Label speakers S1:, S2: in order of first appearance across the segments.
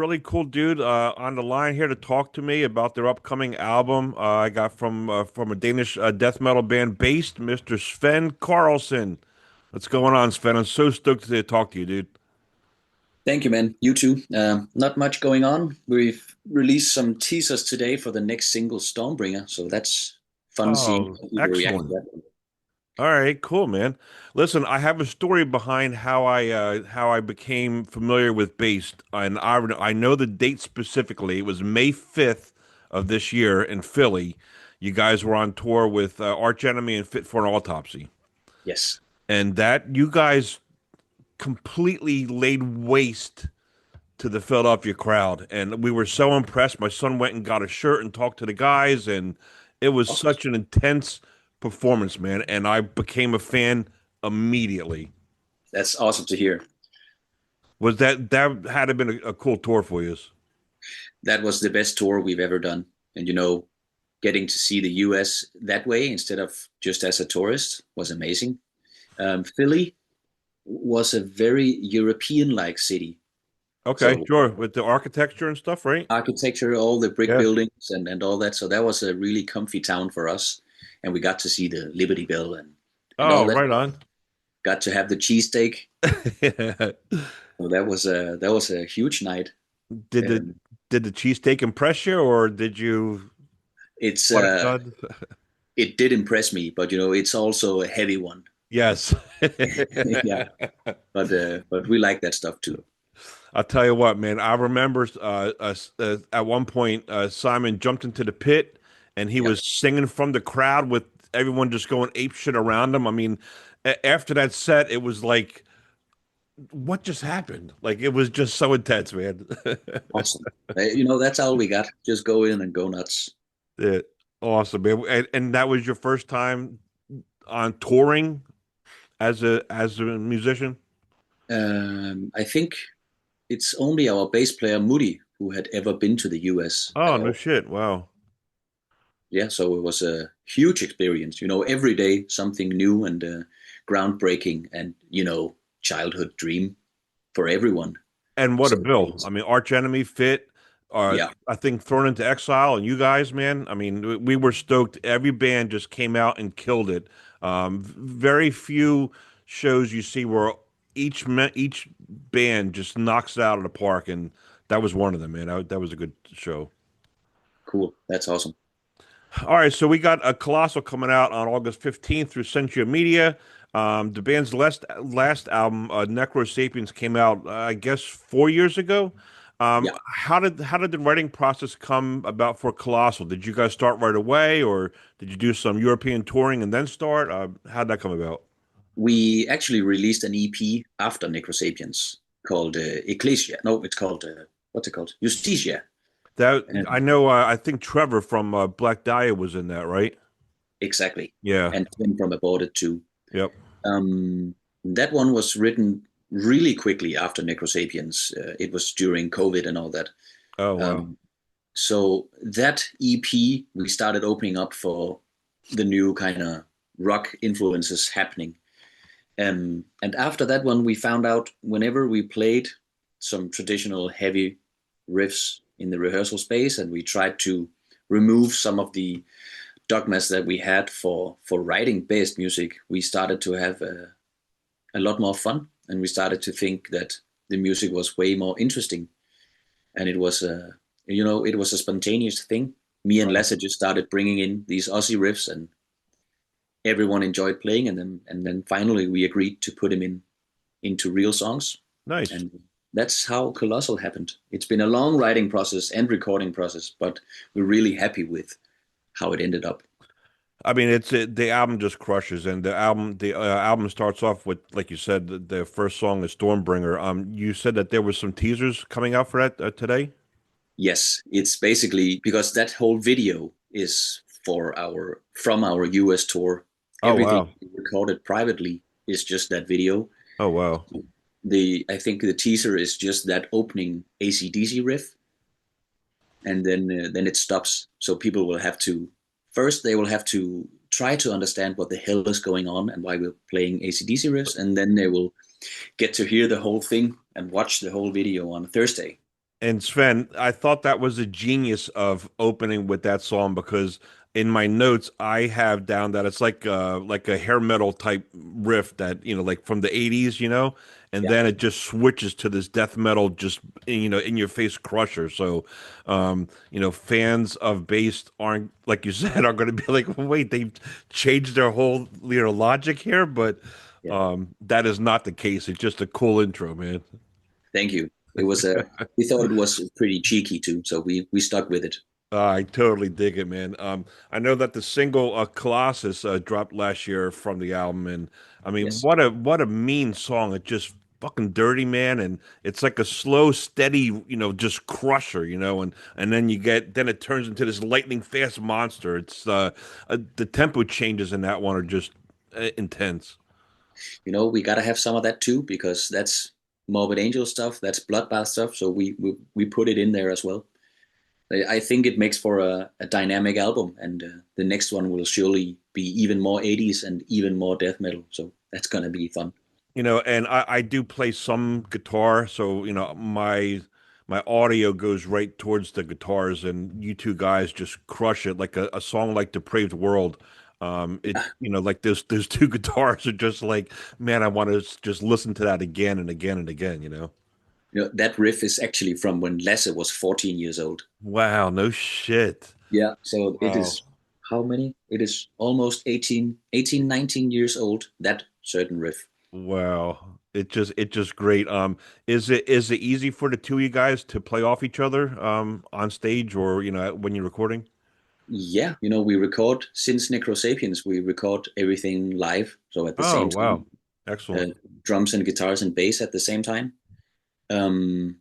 S1: really cool dude on the line here to talk to me about their upcoming album. I got from a Danish death metal band, Baest, Mr. Svend Karlsson. What's going on, Sven? I'm so stoked to talk to you, dude.
S2: Thank you, man. You too. Not much going on. We've released some teasers today for the next single, Stormbringer. So that's fun seeing
S1: Oh,
S2: how people react to
S1: excellent.
S2: that one.
S1: All right, cool, man. Listen, I have a story behind how I became familiar with Baest, and I know the date specifically. It was May 5th of this year in Philly. You guys were on tour with Arch Enemy and Fit for an Autopsy,
S2: Yes.
S1: and that you guys completely laid waste to the Philadelphia crowd, and we were so impressed. My son went and got a shirt and talked to the guys, and it was
S2: Awesome.
S1: such an intense performance, man. And I became a fan immediately.
S2: That's awesome to hear.
S1: Was that had to been a cool tour for you?
S2: That was the best tour we've ever done. And, getting to see the US that way instead of just as a tourist was amazing. Philly was a very European-like city.
S1: Okay,
S2: So
S1: sure. With the architecture and stuff, right?
S2: architecture, all the brick
S1: Yeah.
S2: buildings and all that. So that was a really comfy town for us. And we got to see the Liberty Bell and all
S1: Oh,
S2: that.
S1: right on.
S2: Got to have the cheesesteak. So that was a huge night.
S1: Did the
S2: And
S1: did the cheesesteak impress you, or did you
S2: it's
S1: what it done?
S2: it did impress me, but it's also a heavy one.
S1: Yes.
S2: Yeah, but we like that stuff too.
S1: I'll tell you what, man. I remember at one point Simon jumped into the pit and he
S2: Yep.
S1: was singing from the crowd with everyone just going ape shit around him. I mean, after that set, it was like, what just happened? Like it was just so intense, man.
S2: Awesome. That's all we got. Just go in and go nuts.
S1: Yeah, awesome, man. And that was your first time on touring as a musician?
S2: I think it's only our bass player Moody who had ever been to the US at
S1: Oh, no
S2: all.
S1: shit. Wow.
S2: Yeah, so it was a huge experience. Every day something new and groundbreaking, and childhood dream for everyone.
S1: And what a
S2: So
S1: bill. I mean, Arch Enemy fit,
S2: yeah,
S1: I think Thrown into Exile and you guys, man. I mean, we were stoked. Every band just came out and killed it. Very few shows you see where each band just knocks it out of the park, and that was one of them, man. That was a good show.
S2: cool. That's awesome.
S1: All right, so we got a Colossal coming out on August 15th through Century Media. The band's last album, Necro Sapiens, came out, I guess, 4 years ago.
S2: Yeah,
S1: How did the writing process come about for Colossal? Did you guys start right away, or did you do some European touring and then start? How'd that come about?
S2: we actually released an EP after Necrosapiens called Ecclesia. No, it's called what's it called? Justitia.
S1: That I
S2: And
S1: know. I think Trevor from Black Dahlia was in that, right?
S2: exactly,
S1: Yeah.
S2: and Tim from Aborted too.
S1: Yep.
S2: Um, that one was written really quickly after Necrosapiens. It was during COVID and all that.
S1: Oh wow.
S2: Um, so that EP, we started opening up for the new kind of rock influences happening. And after that one, we found out whenever we played some traditional heavy riffs in the rehearsal space, and we tried to remove some of the dogmas that we had for writing based music, we started to have a lot more fun, and we started to think that the music was way more interesting, and it was a spontaneous thing. Me and
S1: Right.
S2: Lasse just started bringing in these Aussie riffs, and everyone enjoyed playing, and then finally we agreed to put him into real songs,
S1: Nice.
S2: and that's how Colossal happened. It's been a long writing process and recording process, but we're really happy with how it ended up.
S1: I mean, the album just crushes, and the album starts off with, like you said, the first song is Stormbringer. You said that there was some teasers coming out for that today.
S2: Yes, it's basically because that whole video is from our US tour.
S1: Oh
S2: Everything
S1: wow.
S2: we recorded privately is just that video.
S1: Oh wow.
S2: The I think the teaser is just that opening AC/DC riff, and then it stops. So people will have to first they will have to try to understand what the hell is going on and why we're playing AC/DC riffs, and then they will get to hear the whole thing and watch the whole video on Thursday.
S1: And Sven, I thought that was a genius of opening with that song because in my notes I have down that it's like a hair metal type riff that, like from the 80s, and
S2: Yeah.
S1: then it just switches to this death metal just in your face crusher. So fans of Bass aren't like you said are going to be like, well, wait, they've changed their whole logic here, but
S2: Yeah.
S1: that is not the case. It's just a cool intro, man.
S2: Thank you. It was a. We thought it was pretty cheeky too, so we stuck with it.
S1: I totally dig it, man. I know that the single Colossus dropped last year from the album, and I mean,
S2: Yes.
S1: what a mean song! It's just fucking dirty, man, and it's like a slow, steady, just crusher, and then it turns into this lightning fast monster. It's the tempo changes in that one are just intense.
S2: We gotta have some of that too because that's Morbid Angel stuff, that's Bloodbath stuff. So we put it in there as well. I think it makes for a dynamic album, and the next one will surely be even more 80s and even more death metal. So that's gonna be fun.
S1: And I do play some guitar, so my audio goes right towards the guitars, and you two guys just crush it like a song like Depraved World. Like those two guitars are just like, man, I want to just listen to that again and again and again.
S2: That riff is actually from when Lasse was 14 years old.
S1: Wow, no shit.
S2: Yeah. So it
S1: Wow.
S2: is how many? It is almost 18, 19 years old, that certain riff.
S1: Wow. It just great. Is it easy for the two of you guys to play off each other on stage or when you're recording?
S2: Yeah, we record since Necrosapiens, we record everything live. So at the
S1: Oh,
S2: same time,
S1: wow. Excellent.
S2: uh, drums and guitars and bass at the same time. Um,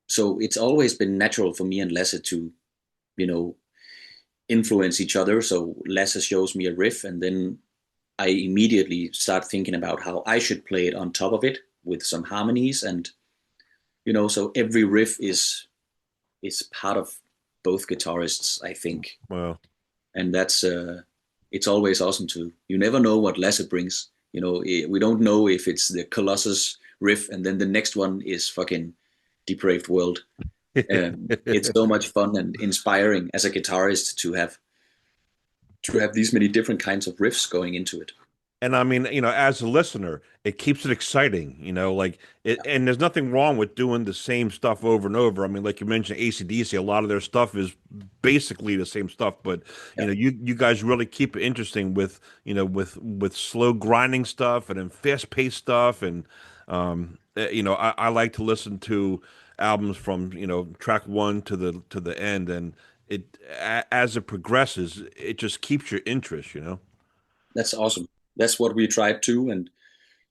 S2: so it's always been natural for me and Lasse to, you know, influence each other. So Lasse shows me a riff, and then I immediately start thinking about how I should play it on top of it with some harmonies, and so every riff is part of both guitarists, I think,
S1: Wow.
S2: and that's it's always awesome to. You never know what Lasse brings. We don't know if it's the Colossus riff, and then the next one is fucking Depraved World. It's so much fun and inspiring as a guitarist to have these many different kinds of riffs going into it.
S1: And I mean, as a listener, it keeps it exciting, like and there's nothing wrong with doing the same stuff over and over. I mean, like you mentioned, AC/DC, a lot of their stuff is basically the same stuff, but
S2: Yeah,
S1: you guys really keep it interesting with, with slow grinding stuff and then fast-paced stuff. And I like to listen to albums from, track one to the end, and as it progresses, it just keeps your interest.
S2: that's awesome. That's what we tried to, and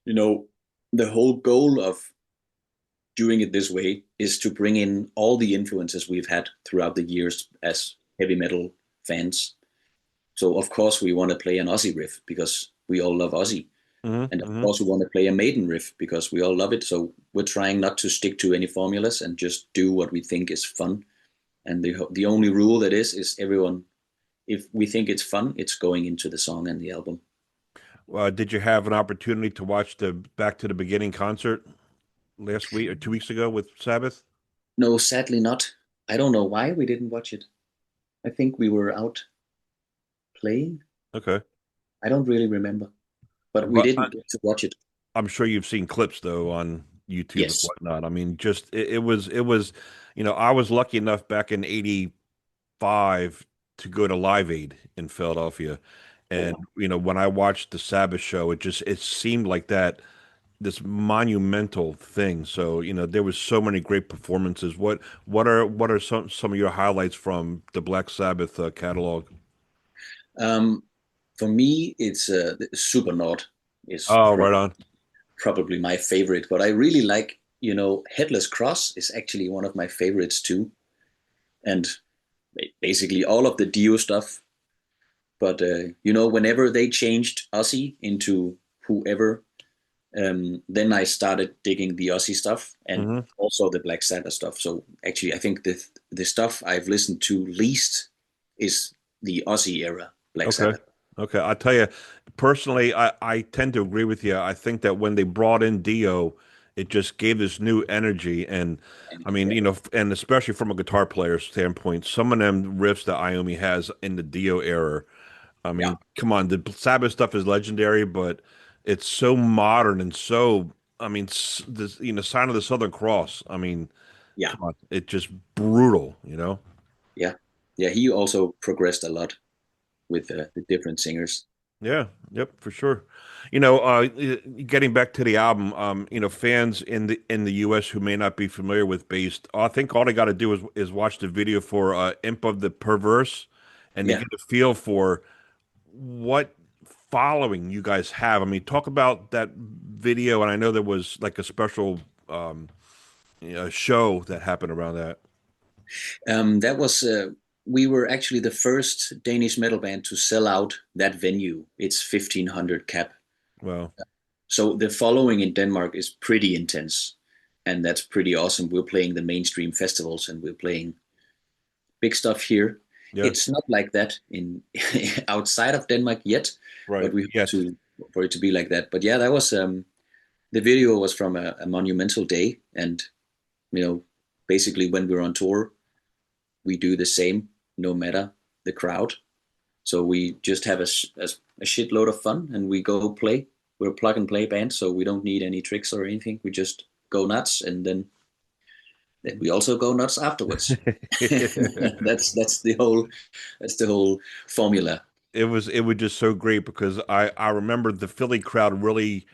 S2: you know, the whole goal of doing it this way is to bring in all the influences we've had throughout the years as heavy metal fans. So of course we want to play an Aussie riff because we all love Aussie.
S1: Hmm.
S2: And of
S1: Hmm.
S2: course we want to play a Maiden riff because we all love it. So we're trying not to stick to any formulas and just do what we think is fun. And the only rule that is everyone, if we think it's fun, it's going into the song and the album.
S1: Did you have an opportunity to watch the Back to the Beginning concert last week or 2 weeks ago with Sabbath?
S2: No, sadly not. I don't know why we didn't watch it. I think we were out playing.
S1: Okay.
S2: I don't really remember, but we
S1: But
S2: didn't get to watch it.
S1: I'm sure you've seen clips though on YouTube and
S2: Yes.
S1: whatnot. I mean, just it was, I was lucky enough back in '85 to go to Live Aid in Philadelphia.
S2: Oh,
S1: And
S2: wow.
S1: when I watched the Sabbath show, it seemed like that this monumental thing. So, there was so many great performances. What are some of your highlights from the Black Sabbath catalog?
S2: Um, for me, it's Supernaut is
S1: Oh, right on.
S2: probably my favorite, but I really like, Headless Cross is actually one of my favorites too. And basically all of the Dio stuff. But, whenever they changed Ozzy into whoever, then I started digging the Ozzy stuff and
S1: Hmm.
S2: also the Black Sabbath stuff. So actually, I think the stuff I've listened to least is the Ozzy era Black
S1: Okay.
S2: Sabbath.
S1: Okay. I'll tell you, personally, I tend to agree with you. I think that when they brought in Dio, it just gave this new energy. And I mean,
S2: Yeah,
S1: and especially from a guitar player standpoint, some of them riffs that Iommi has in the Dio era. I
S2: yeah,
S1: mean, come on, the Sabbath stuff is legendary, but it's so modern and so. I mean, this Sign of the Southern Cross. I mean,
S2: yeah,
S1: come on, it's just brutal.
S2: yeah, yeah. He also progressed a lot with the different singers.
S1: Yeah, yep, for sure. Getting back to the album, fans in the US who may not be familiar with Baest, I think all they got to do is watch the video for Imp of the Perverse, and they
S2: Yeah.
S1: get a feel for what following you guys have. I mean, talk about that video, and I know there was like a special show that happened around that.
S2: That was we were actually the first Danish metal band to sell out that venue. It's 1,500 cap.
S1: Well,
S2: So the following in Denmark is pretty intense, and that's pretty awesome. We're playing the mainstream festivals, and we're playing big stuff here.
S1: yeah,
S2: It's not like that in outside of Denmark yet, but
S1: right,
S2: we hope
S1: yes,
S2: to for it to be like that. But yeah, that was the video was from a monumental day, and you know, basically when we're on tour, we do the same no matter the crowd. So we just have a shitload of fun and we go play. We're a plug and play band, so we don't need any tricks or anything. We just go nuts, and then we also go nuts afterwards. That's the whole formula.
S1: It was just so great because I remember the Philly crowd really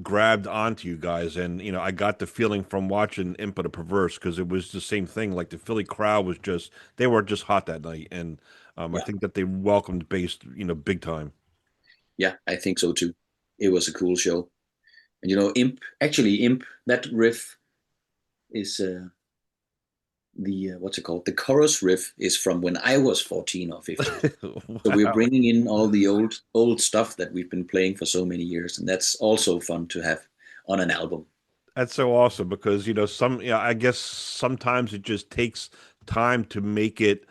S1: grabbed onto you guys, and I got the feeling from watching Imp of the Perverse because it was the same thing. Like the Philly crowd was just they were just hot that night, and I
S2: Yeah,
S1: think that they welcomed bass big time.
S2: yeah, I think so too. It was a cool show, and Imp, that riff is the what's it called? The chorus riff is from when I was 14 or 15. So we're
S1: Wow.
S2: bringing in all the old stuff that we've been playing for so many years, and that's also fun to have on an album.
S1: That's so awesome because I guess sometimes it just takes time to make it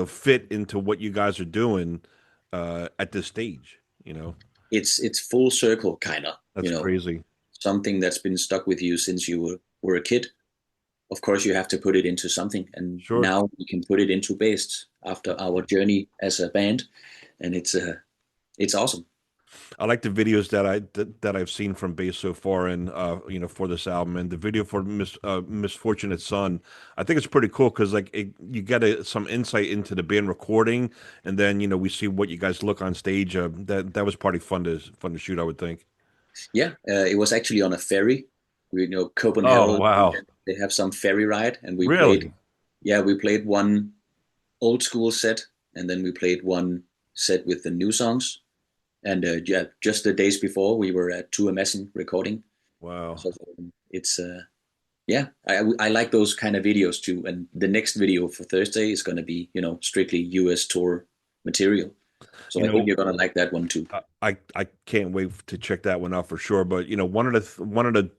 S1: fit into what you guys are doing at this stage.
S2: It's full circle, kind of.
S1: That's crazy.
S2: Something that's been stuck with you since you were a kid. Of course, you have to put it into something, and
S1: Sure.
S2: now we can put it into Bass after our journey as a band, and it's awesome.
S1: I like the videos that I've seen from Bass so far, and for this album, and the video for Misfortunate Son. I think it's pretty cool because you get some insight into the band recording, and then we see what you guys look on stage. That was pretty fun to shoot, I would think.
S2: Yeah, it was actually on a ferry.
S1: Oh
S2: Copenhagen,
S1: wow,
S2: they have some ferry ride, and we played.
S1: really?
S2: Yeah, we played one old school set, and then we played one set with the new songs. And yeah, just the days before, we were at Tua Messen recording.
S1: Wow.
S2: So it's yeah, I like those kind of videos too. And the next video for Thursday is going to be strictly US tour material. So
S1: You
S2: I think
S1: know,
S2: you're going to like that one too.
S1: I can't wait to check that one out for sure. But one of the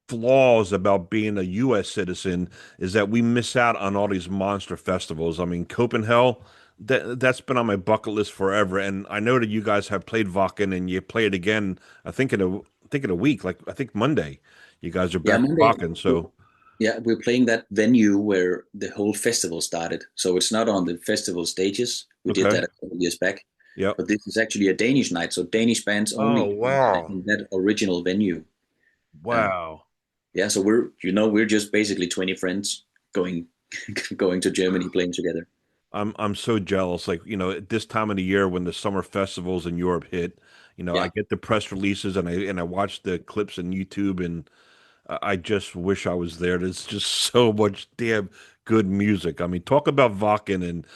S1: flaws about being a U.S. citizen is that we miss out on all these monster festivals. I mean, Copenhagen, that's been on my bucket list forever. And I know that you guys have played Wacken and you play it again. I think in a week, like I think Monday, you guys are
S2: Yeah,
S1: back at
S2: Monday.
S1: Wacken. So
S2: Yeah, we're playing that venue where the whole festival started. So it's not on the festival stages. We did
S1: okay,
S2: that a couple of years back,
S1: yep.
S2: but this is actually a Danish night. So Danish bands
S1: Oh
S2: only
S1: wow,
S2: in that original venue. Um,
S1: wow.
S2: yeah, so we're just basically 20 friends going going to Germany playing together.
S1: I'm so jealous. Like, at this time of the year when the summer festivals in Europe hit, I
S2: Yeah,
S1: get the press releases and I watch the clips on YouTube and I just wish I was there. There's just so much damn good music. I mean, talk about Wacken and,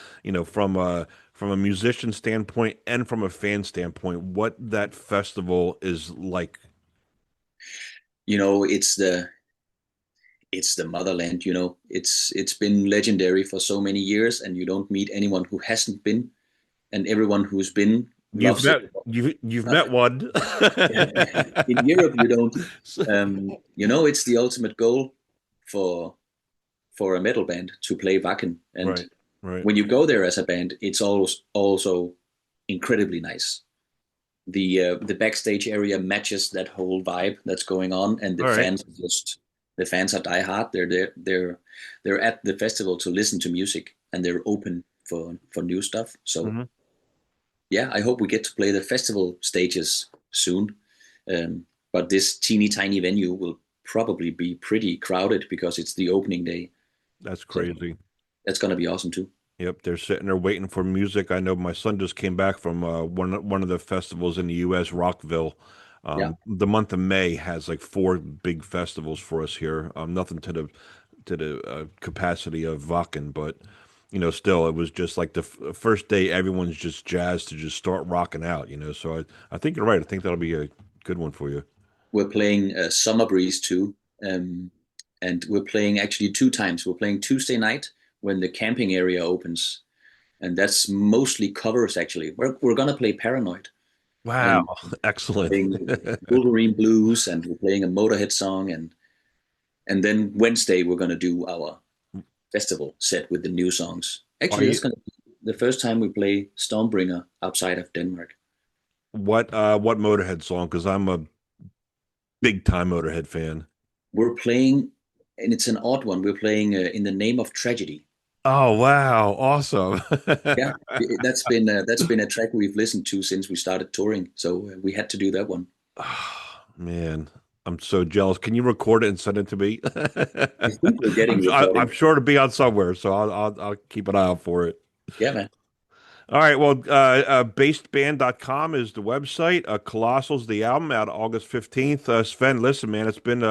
S1: from a musician standpoint and from a fan standpoint, what that festival is like.
S2: you know, it's the motherland. It's been legendary for so many years, and you don't meet anyone who hasn't been, and everyone who's been
S1: You've
S2: loves it.
S1: met you've met one.
S2: In Europe, you don't. It's the ultimate goal for a metal band to play Wacken, and
S1: Right, right.
S2: when you go there as a band, it's also incredibly nice. the backstage area matches that whole vibe that's going on, and the
S1: All right.
S2: fans are just the fans are diehard. They're at the festival to listen to music, and they're open for new stuff. So
S1: Hmm.
S2: yeah, I hope we get to play the festival stages soon. But this teeny tiny venue will probably be pretty crowded because it's the opening day.
S1: That's
S2: So
S1: crazy.
S2: that's gonna be awesome too.
S1: Yep, they're sitting there waiting for music. I know my son just came back from one of the festivals in the U.S., Rockville.
S2: Yeah.
S1: The month of May has like four big festivals for us here. Nothing to the capacity of Wacken, but still, it was just like the first day. Everyone's just jazzed to just start rocking out. So I think you're right. I think that'll be a good one for you.
S2: We're playing Summer Breeze too, um, and we're playing actually two times. We're playing Tuesday night when the camping area opens, and that's mostly covers. Actually, we're gonna play Paranoid
S1: Wow,
S2: and
S1: excellent.
S2: playing Wolverine Blues, and we're playing a Motorhead song, and then Wednesday we're gonna do our festival set with the new songs.
S1: Are
S2: Actually, that's
S1: you
S2: gonna be the first time we play Stormbringer outside of Denmark.
S1: what Motorhead song? Because I'm a big time Motorhead fan.
S2: We're playing, and it's an odd one. We're playing In the Name of Tragedy.
S1: Oh wow, awesome.
S2: Yeah, that's been a track we've listened to since we started touring, so we had to do that one.
S1: Oh, man, I'm so jealous. Can you record it and send it to me?
S2: I think we're getting
S1: I'm
S2: recording.
S1: sure to be on somewhere, so I'll keep an eye out for it.
S2: Yeah, man.
S1: All right, well, basedband.com is the website. Colossal's the album out August 15th. Sven, listen, man, it's been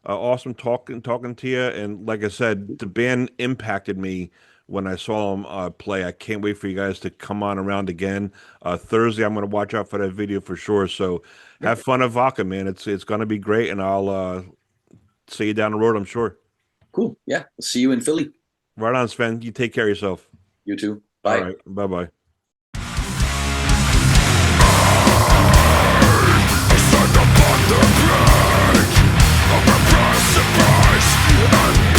S1: awesome talking to you. And like I said, the band impacted me when I saw them play. I can't wait for you guys to come on around again. Thursday, I'm going to watch out for that video for sure. So
S2: Yeah,
S1: have fun at Vodka, man. It's going to be great, and I'll see you down the road, I'm sure.
S2: cool. Yeah, see you in Philly.
S1: Right on, Sven. You take care of yourself.
S2: You too.
S1: All
S2: Bye.
S1: right, bye-bye.
S3: Stand upon the brink of a precipice and